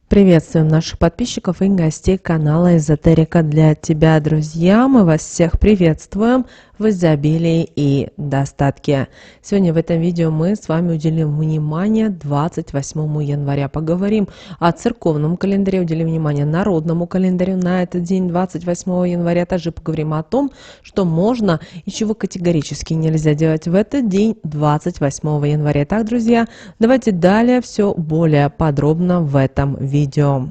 Приветствуем наших подписчиков и гостей канала Эзотерика для тебя, друзья. Мы вас всех приветствуем в изобилии и достатке. Сегодня в этом видео мы с вами уделим внимание 28 января. Поговорим о церковном календаре, уделим внимание народному календарю на этот день, 28 января. Также поговорим о том, что можно и чего категорически нельзя делать в этот день, 28 января. Так, друзья, давайте далее все более подробно в этом видео.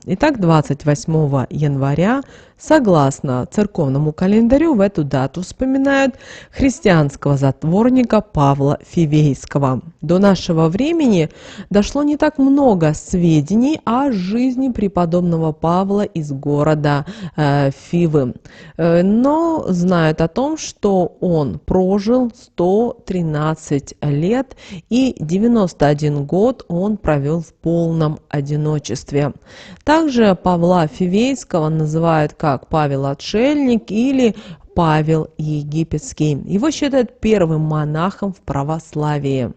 Итак, 28 января, согласно церковному календарю, в эту дату вспоминают христианского затворника Павла Фивейского. До нашего времени дошло не так много сведений о жизни преподобного Павла из города Фивы, но знают о том, что он прожил 113 лет и 91 год он провел в полном одиночестве. Также Павла Фивейского называют как Павел Отшельник или Павел Египетский. Его считают первым монахом в православии.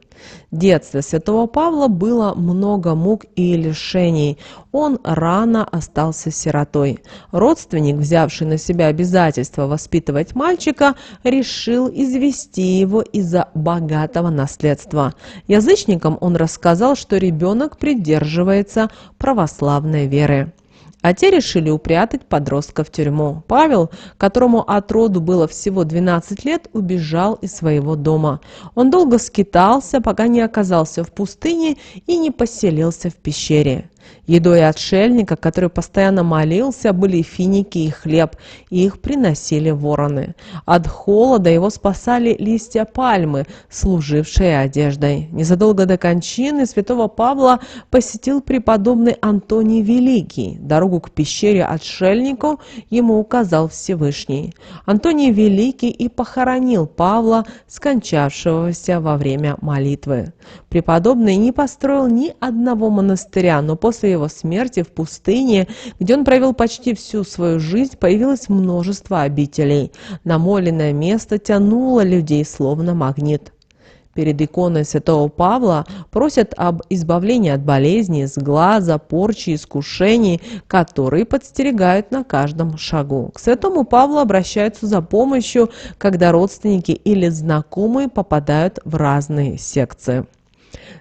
В детстве святого Павла было много мук и лишений. Он рано остался сиротой. Родственник, взявший на себя обязательство воспитывать мальчика, решил извести его из-за богатого наследства. Язычникам он рассказал, что ребенок придерживается православной веры. А те решили упрятать подростка в тюрьму. Павел, которому от роду было всего 12 лет, убежал из своего дома. Он долго скитался, пока не оказался в пустыне и не поселился в пещере. Едой отшельника, который постоянно молился, были финики и хлеб, и их приносили вороны. От холода его спасали листья пальмы, служившие одеждой. Незадолго до кончины святого Павла посетил преподобный Антоний Великий. Дорогу к пещере отшельнику ему указал Всевышний. Антоний Великий и похоронил Павла, скончавшегося во время молитвы. Преподобный не построил ни одного монастыря, но после его смерти в пустыне, где он провел почти всю свою жизнь, появилось множество обителей. Намоленное место тянуло людей словно магнит. Перед иконой святого Павла просят об избавлении от болезней, сглаза, порчи, искушений, которые подстерегают на каждом шагу. К святому Павлу обращаются за помощью, когда родственники или знакомые попадают в разные секции.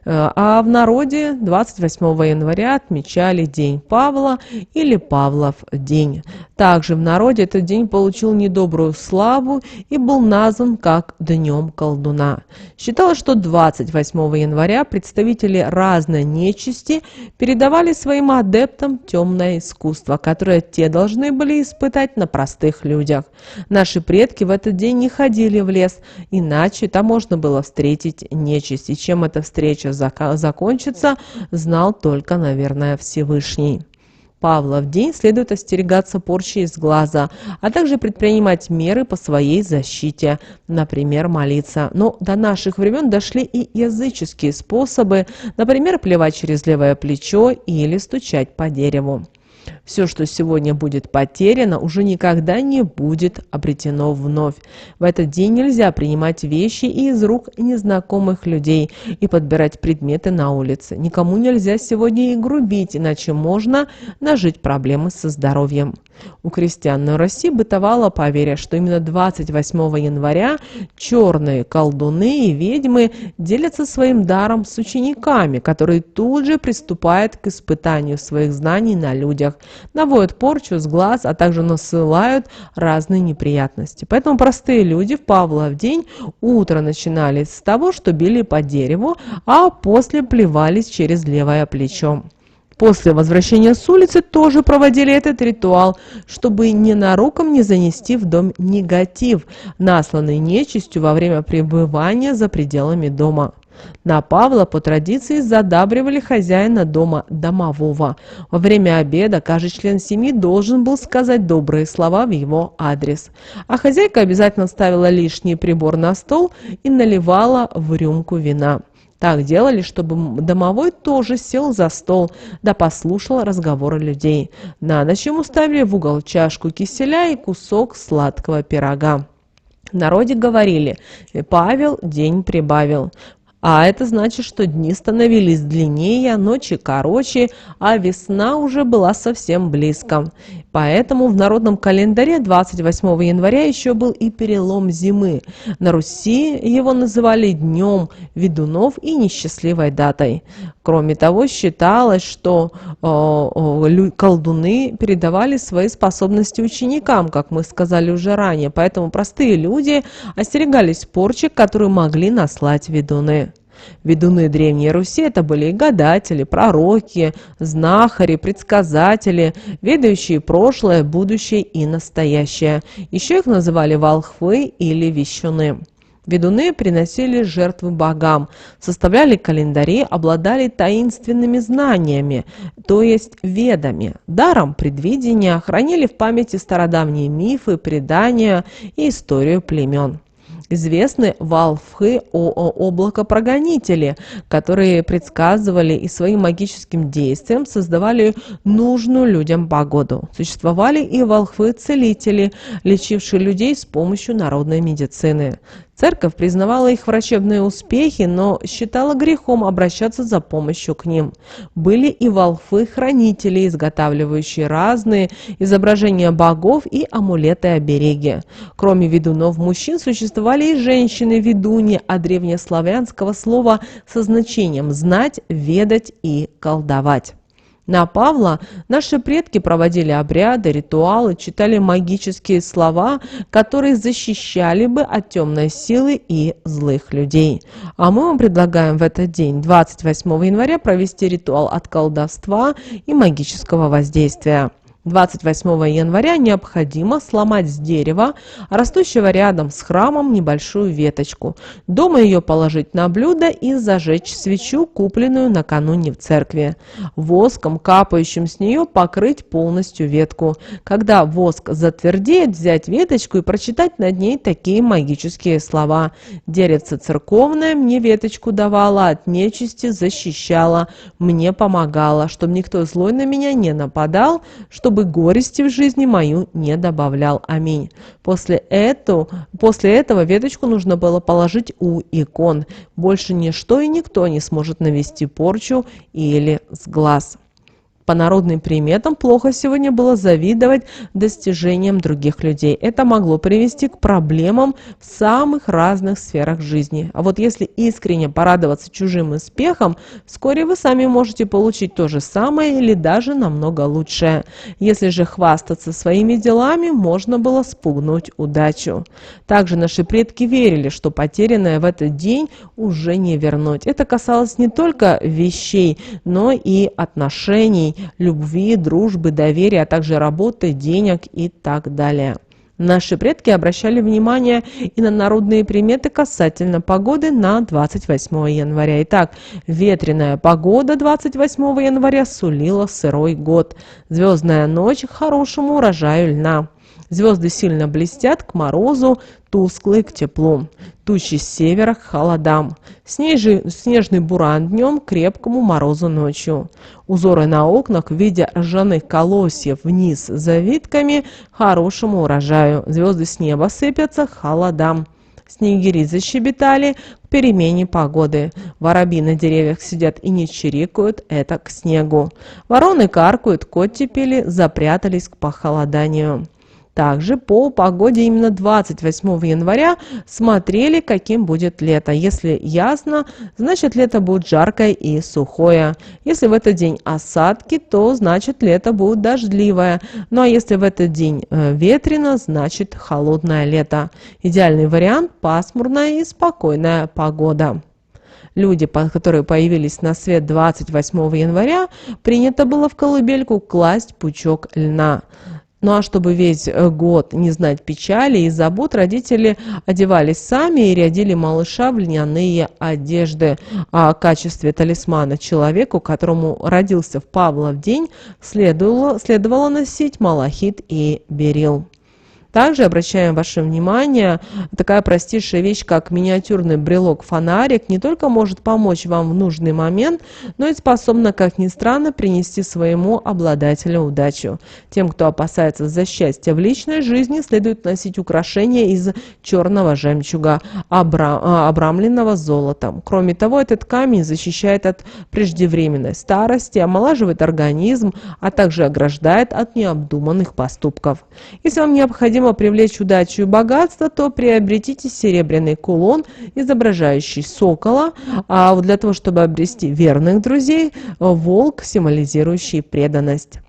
А в народе 28 января отмечали День Павла или Павлов день. Также в народе этот день получил недобрую славу и был назван как Днем колдуна. Считалось, что 28 января представители разной нечисти передавали своим адептам темное искусство, которое те должны были испытать на простых людях. Наши предки в этот день не ходили в лес, иначе там можно было встретить нечисть. И чем эта встреча закончится, знал только, наверное, Всевышний. Павлов день следует остерегаться порчи из глаза, а также предпринимать меры по своей защите, например, молиться. Но до наших времен дошли и языческие способы, например, плевать через левое плечо или стучать по дереву. Все, что сегодня будет потеряно, уже никогда не будет обретено вновь. В этот день нельзя принимать вещи из рук незнакомых людей и подбирать предметы на улице. Никому нельзя сегодня и грубить, иначе можно нажить проблемы со здоровьем. У крестьян на Руси бытовало поверье, что именно 28 января черные колдуны и ведьмы делятся своим даром с учениками, которые тут же приступают к испытанию своих знаний на людях, наводят порчу с глаз, а также насылают разные неприятности. Поэтому простые люди в Павлов день утро начинали с того, что били по дереву, а после плевались через левое плечо. После возвращения с улицы тоже проводили этот ритуал, чтобы ненароком не занести в дом негатив, насланный нечистью во время пребывания за пределами дома. На Павла по традиции задабривали хозяина дома домового. Во время обеда каждый член семьи должен был сказать добрые слова в его адрес. А хозяйка обязательно ставила лишний прибор на стол и наливала в рюмку вина. Так делали, чтобы домовой тоже сел за стол, да послушал разговоры людей. На ночь ему ставили в угол чашку киселя и кусок сладкого пирога. В народе говорили: «Павел день прибавил». А это значит, что дни становились длиннее, ночи короче, а весна уже была совсем близко. Поэтому в народном календаре 28 января еще был и перелом зимы. На Руси его называли днем ведунов и несчастливой датой. Кроме того, считалось, что колдуны передавали свои способности ученикам, как мы сказали уже ранее. Поэтому простые люди остерегались порчи, которую могли наслать ведуны. Ведуны Древней Руси это были гадатели, пророки, знахари, предсказатели, ведающие прошлое, будущее и настоящее. Еще их называли волхвы или вещуны. Ведуны приносили жертвы богам, составляли календари, обладали таинственными знаниями, то есть ведами, даром предвидения, хранили в памяти стародавние мифы, предания и историю племен. Известны волхвы облакопрогонители, которые предсказывали и своим магическим действием создавали нужную людям погоду. Существовали и волхвы-целители, лечившие людей с помощью народной медицины. Церковь признавала их врачебные успехи, но считала грехом обращаться за помощью к ним. Были и волхвы-хранители, изготавливающие разные изображения богов и амулеты-обереги. Кроме ведунов-мужчин существовали и женщины-ведуньи от древнеславянского слова со значением «знать», «ведать» и «колдовать». На Павла наши предки проводили обряды, ритуалы, читали магические слова, которые защищали бы от темной силы и злых людей. А мы вам предлагаем в этот день, 28 января, провести ритуал от колдовства и магического воздействия. 28 января необходимо сломать с дерева, растущего рядом с храмом, небольшую веточку. Дома ее положить на блюдо и зажечь свечу, купленную накануне в церкви. Воском, капающим с нее, покрыть полностью ветку. Когда воск затвердеет, взять веточку и прочитать над ней такие магические слова. «Деревце церковное мне веточку давала, от нечисти защищала, мне помогала, чтобы никто злой на меня не нападал, чтобы горести в жизни мою не добавлял. Аминь». После этого веточку нужно было положить у икон. Больше ничто и никто не сможет навести порчу или сглаз. По народным приметам плохо сегодня было завидовать достижениям других людей. Это могло привести к проблемам в самых разных сферах жизни. А вот если искренне порадоваться чужим успехам, вскоре вы сами можете получить то же самое или даже намного лучшее. Если же хвастаться своими делами, можно было спугнуть удачу. Также наши предки верили, что потерянное в этот день уже не вернуть. Это касалось не только вещей, но и отношений, любви, дружбы, доверия, а также работы, денег и так далее. Наши предки обращали внимание и на народные приметы касательно погоды на 28 января. Итак, ветреная погода 28 января сулила сырой год. Звездная ночь к хорошему урожаю льна. Звезды сильно блестят к морозу, тусклые к теплу. Тучи с севера к холодам. Снежный буран днем, крепкому морозу ночью. Узоры на окнах в виде ржаных колосьев вниз завитками хорошему урожаю. Звезды с неба сыпятся к холодам. Снегири защебетали к перемене погоды. Воробьи на деревьях сидят и не чирикают, это к снегу. Вороны каркают, коттепели запрятались к похолоданию. Также по погоде именно 28 января смотрели, каким будет лето. Если ясно, значит лето будет жаркое и сухое. Если в этот день осадки, то значит лето будет дождливое. Ну а если в этот день ветрено, значит холодное лето. Идеальный вариант – пасмурная и спокойная погода. Люди, которые появились на свет 28 января, принято было в колыбельку класть пучок льна. Ну а чтобы весь год не знать печали и забот, родители одевались сами и рядили малыша в льняные одежды. А в качестве талисмана человеку, которому родился в Павлов день, следовало носить малахит и берил. Также обращаем ваше внимание, такая простейшая вещь, как миниатюрный брелок-фонарик, не только может помочь вам в нужный момент, но и способна, как ни странно, принести своему обладателю удачу. Тем, кто опасается за счастье в личной жизни, следует носить украшения из черного жемчуга, обрамленного золотом. Кроме того, этот камень защищает от преждевременной старости, омолаживает организм, а также ограждает от необдуманных поступков. Если вам необходимо привлечь удачу и богатство, то приобретите серебряный кулон, изображающий сокола, а вот для того, чтобы обрести верных друзей, волк, символизирующий преданность.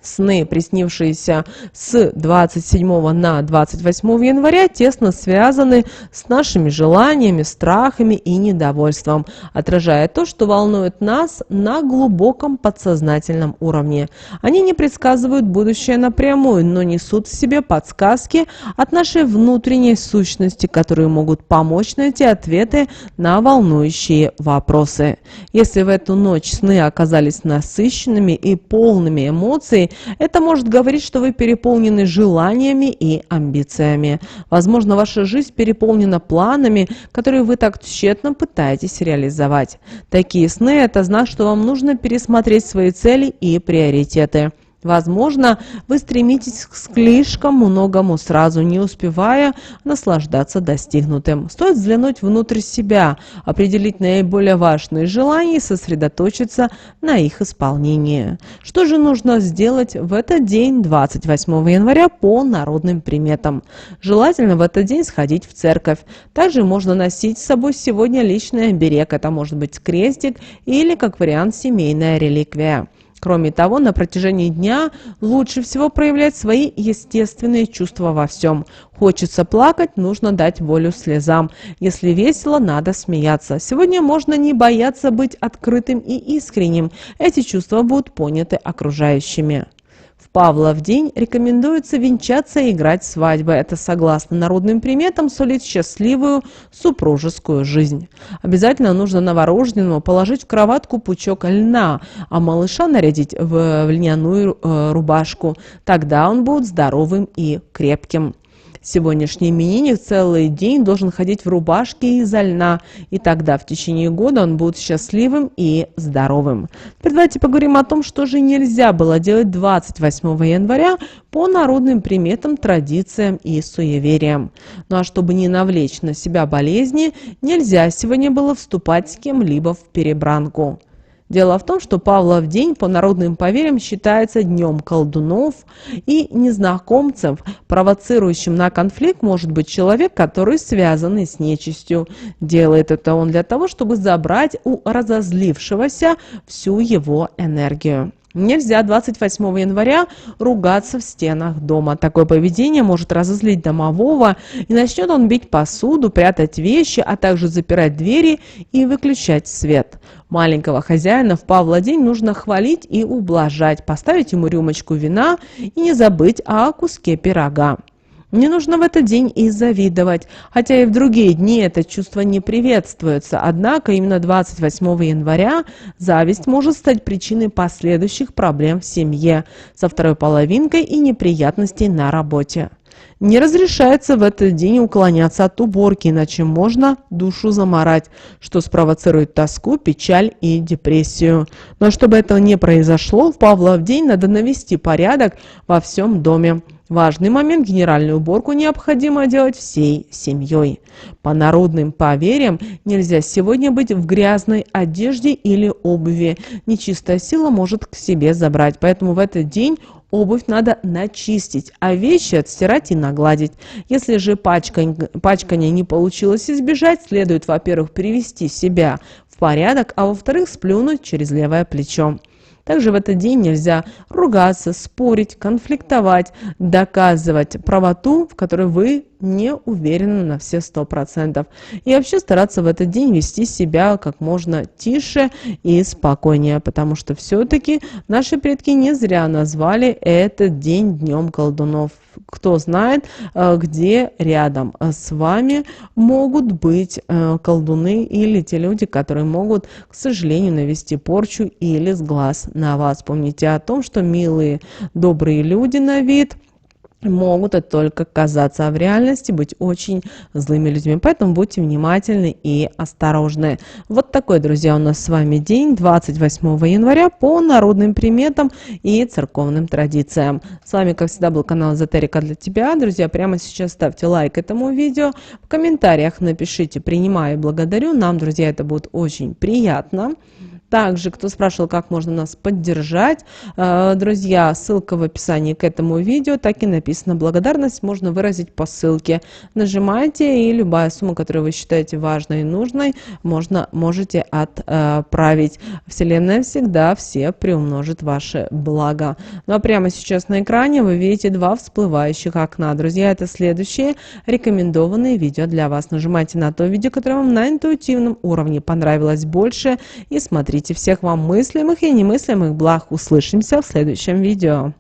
Сны, приснившиеся с 27 на 28 января, тесно связаны с нашими желаниями, страхами и недовольством, отражая то, что волнует нас на глубоком подсознательном уровне. Они не предсказывают будущее напрямую, но несут в себе подсказки от нашей внутренней сущности, которые могут помочь найти ответы на волнующие вопросы. Если в эту ночь сны оказались насыщенными и полными эмоций, это может говорить, что вы переполнены желаниями и амбициями. Возможно, ваша жизнь переполнена планами, которые вы так тщетно пытаетесь реализовать. Такие сны – это знак, что вам нужно пересмотреть свои цели и приоритеты. Возможно, вы стремитесь к слишком многому сразу, не успевая наслаждаться достигнутым. Стоит взглянуть внутрь себя, определить наиболее важные желания и сосредоточиться на их исполнении. Что же нужно сделать в этот день, 28 января, по народным приметам? Желательно в этот день сходить в церковь. Также можно носить с собой сегодня личный оберег. Это может быть крестик или, как вариант, семейная реликвия. Кроме того, на протяжении дня лучше всего проявлять свои естественные чувства во всем. Хочется плакать, нужно дать волю слезам. Если весело, надо смеяться. Сегодня можно не бояться быть открытым и искренним. Эти чувства будут поняты окружающими. В Павлов день рекомендуется венчаться и играть свадьбы. Это, согласно народным приметам, сулит счастливую супружескую жизнь. Обязательно нужно новорожденному положить в кроватку пучок льна, а малыша нарядить в льняную рубашку. Тогда он будет здоровым и крепким. Сегодняшний именинник целый день должен ходить в рубашке из льна, и тогда в течение года он будет счастливым и здоровым. Теперь давайте поговорим о том, что же нельзя было делать 28 января по народным приметам, традициям и суевериям. Ну а чтобы не навлечь на себя болезни, нельзя сегодня было вступать с кем-либо в перебранку. Дело в том, что Павлов день по народным поверьям считается днем колдунов и незнакомцев. Провоцирующим на конфликт может быть человек, который связан с нечистью. Делает это он для того, чтобы забрать у разозлившегося всю его энергию. Нельзя 28 января ругаться в стенах дома. Такое поведение может разозлить домового, и начнет он бить посуду, прятать вещи, а также запирать двери и выключать свет. Маленького хозяина в Павла день нужно хвалить и ублажать, поставить ему рюмочку вина и не забыть о куске пирога. Не нужно в этот день и завидовать, хотя и в другие дни это чувство не приветствуется. Однако именно 28 января зависть может стать причиной последующих проблем в семье, со второй половинкой и неприятностей на работе. Не разрешается в этот день уклоняться от уборки, иначе можно душу замарать, что спровоцирует тоску, печаль и депрессию. Но чтобы этого не произошло, в Павлов день надо навести порядок во всем доме. Важный момент: генеральную уборку необходимо делать всей семьей. По народным поверьям нельзя сегодня быть в грязной одежде или обуви. Нечистая сила может к себе забрать, поэтому в этот день обувь надо начистить, а вещи отстирать и нагладить. Если же пачкания не получилось избежать, следует, во-первых, привести себя в порядок, а во-вторых, сплюнуть через левое плечо. Также в этот день нельзя ругаться, спорить, конфликтовать, доказывать правоту, в которой вы не уверены на все 100%. И вообще стараться в этот день вести себя как можно тише и спокойнее, потому что все-таки наши предки не зря назвали этот день днем колдунов. Кто знает, где рядом с вами могут быть колдуны или те люди, которые могут, к сожалению, навести порчу или сглаз на вас. Помните о том, что милые, добрые люди на вид могут это только казаться, а в реальности быть очень злыми людьми. Поэтому будьте внимательны и осторожны. Вот такой, друзья, у нас с вами день, 28 января, по народным приметам и церковным традициям. С вами, как всегда, был канал Эзотерика для тебя. Друзья, прямо сейчас ставьте лайк этому видео. В комментариях напишите «принимаю» и «благодарю». Нам, друзья, это будет очень приятно. Также, кто спрашивал, как можно нас поддержать, друзья, ссылка в описании к этому видео, так и написано. Благодарность можно выразить по ссылке. Нажимайте, и любая сумма, которую вы считаете важной и нужной, можете отправить. Вселенная всегда все приумножит ваше благо. Ну а прямо сейчас на экране вы видите два всплывающих окна. Друзья, это следующие рекомендованные видео для вас. Нажимайте на то видео, которое вам на интуитивном уровне понравилось больше, и смотрите. Всех вам мыслимых и немыслимых благ. Услышимся в следующем видео.